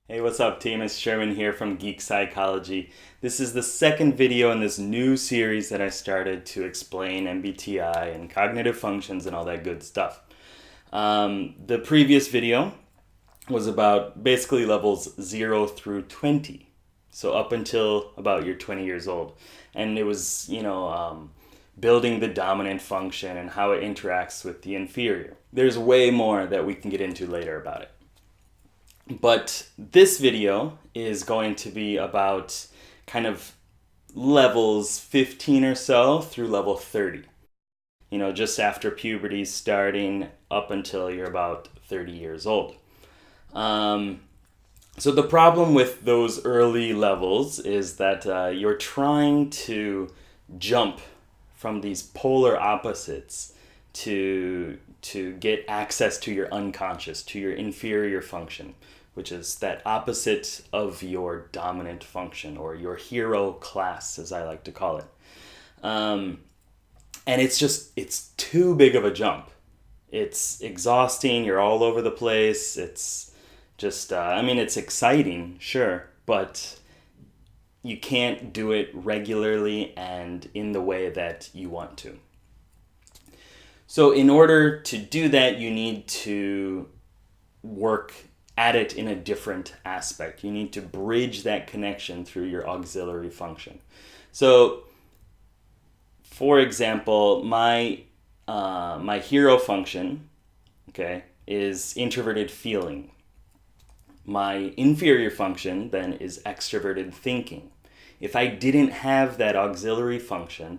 Hey, what's up, team? It's Sherman here from Geek Psychology. This is the second video in this new series that I started to explain MBTI and cognitive functions and all that good stuff. The previous video was about basically levels 0 through 20. So up until about you're 20 years old. And it was, building the dominant function and how it interacts with the inferior. There's way more that we can get into later about it. But this video is going to be about kind of levels 15 or so through level 30. Just after puberty starting up until you're about 30 years old. So the problem with those early levels is that you're trying to jump from these polar opposites to get access to your unconscious, to your inferior function, which is that opposite of your dominant function, or your hero class, as I like to call it. And it's too big of a jump. It's exhausting. You're all over the place. It's just, it's exciting, sure, but you can't do it regularly and in the way that you want to. So in order to do that, you need to work at it in a different aspect. You need to bridge that connection through your auxiliary function. So, for example, my hero function, is introverted feeling. My inferior function then is extroverted thinking. If I didn't have that auxiliary function,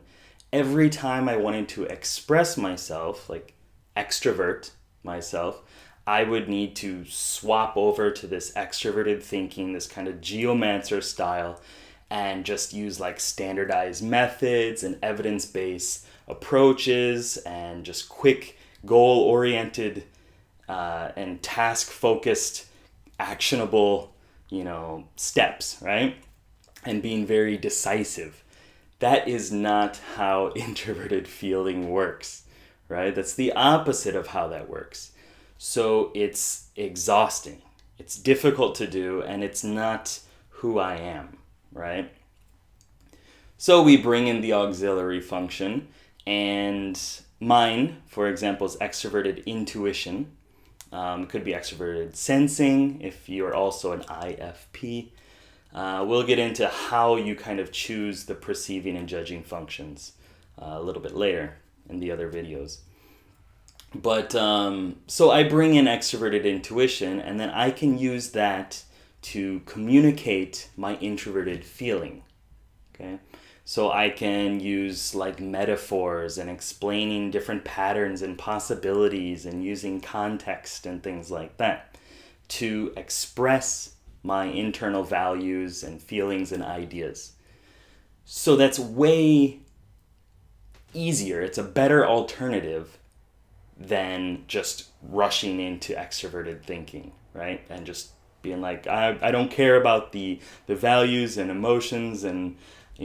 every time I wanted to express myself, like extrovert myself, I would need to swap over to this extroverted thinking, this kind of geomancer style, and just use like standardized methods and evidence-based approaches and just quick goal-oriented and task-focused, actionable, steps, right? And being very decisive. That is not how introverted feeling works, right? That's the opposite of how that works. So it's exhausting, it's difficult to do, and it's not who I am, right? So we bring in the auxiliary function, and mine, for example, is extroverted intuition. Could be extroverted sensing if you're also an IFP. We'll get into how you kind of choose the perceiving and judging functions a little bit later in the other videos. But so I bring in extroverted intuition, and then I can use that to communicate my introverted feeling. Okay, so I can use like metaphors and explaining different patterns and possibilities and using context and things like that to express my internal values and feelings and ideas. So that's way easier. It's a better alternative than just rushing into extroverted thinking, right? And just being like, I don't care about the values and emotions and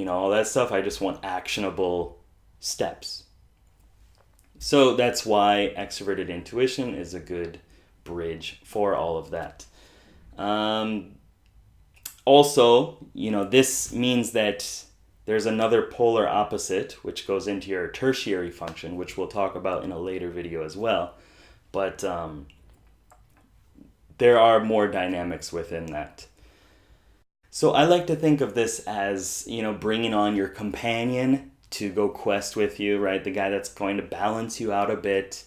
all that stuff. I just want actionable steps. So that's why extroverted intuition is a good bridge for all of that. Also, this means that there's another polar opposite, which goes into your tertiary function, which we'll talk about in a later video as well. But there are more dynamics within that. So I like to think of this as, bringing on your companion to go quest with you, right? The guy that's going to balance you out a bit,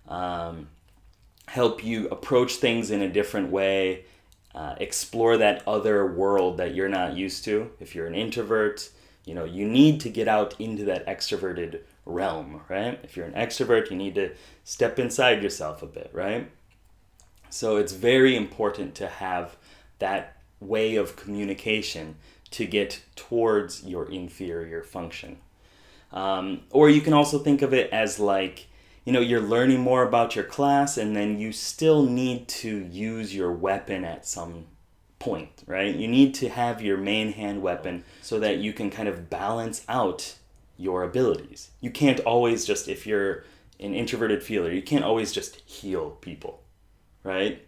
help you approach things in a different way, explore that other world that you're not used to. If you're an introvert, you need to get out into that extroverted realm, right? If you're an extrovert, you need to step inside yourself a bit, right? So it's very important to have that way of communication to get towards your inferior function. Or you can also think of it as like, you're learning more about your class, and then you still need to use your weapon at some point, right? You need to have your main hand weapon so that you can kind of balance out your abilities. You can't always just, if you're an introverted feeler, you can't always just heal people, right?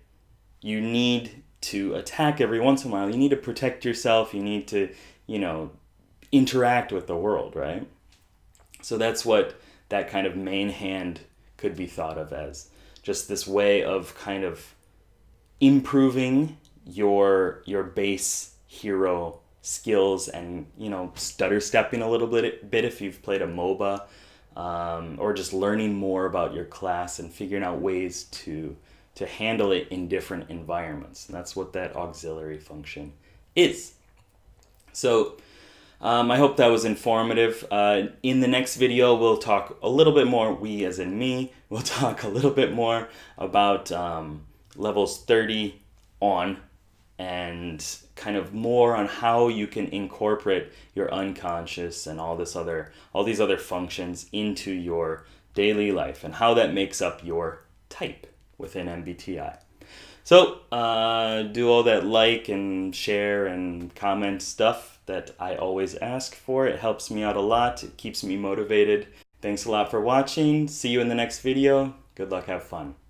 You need to attack every once in a while. You need to protect yourself. You need to, interact with the world, right? So that's what that kind of main hand could be thought of as. Just this way of kind of improving your base hero skills and, stutter stepping a little bit if you've played a MOBA, or just learning more about your class and figuring out ways to handle it in different environments. And that's what that auxiliary function is. So I hope that was informative. In the next video, we'll talk a little bit more, we as in me, we'll talk a little bit more about levels 30 on, and kind of more on how you can incorporate your unconscious and all these other functions into your daily life, and how that makes up your type within MBTI. So do all that like and share and comment stuff that I always ask for. It helps me out a lot. It keeps me motivated. Thanks a lot for watching. See you in the next video. Good luck. Have fun.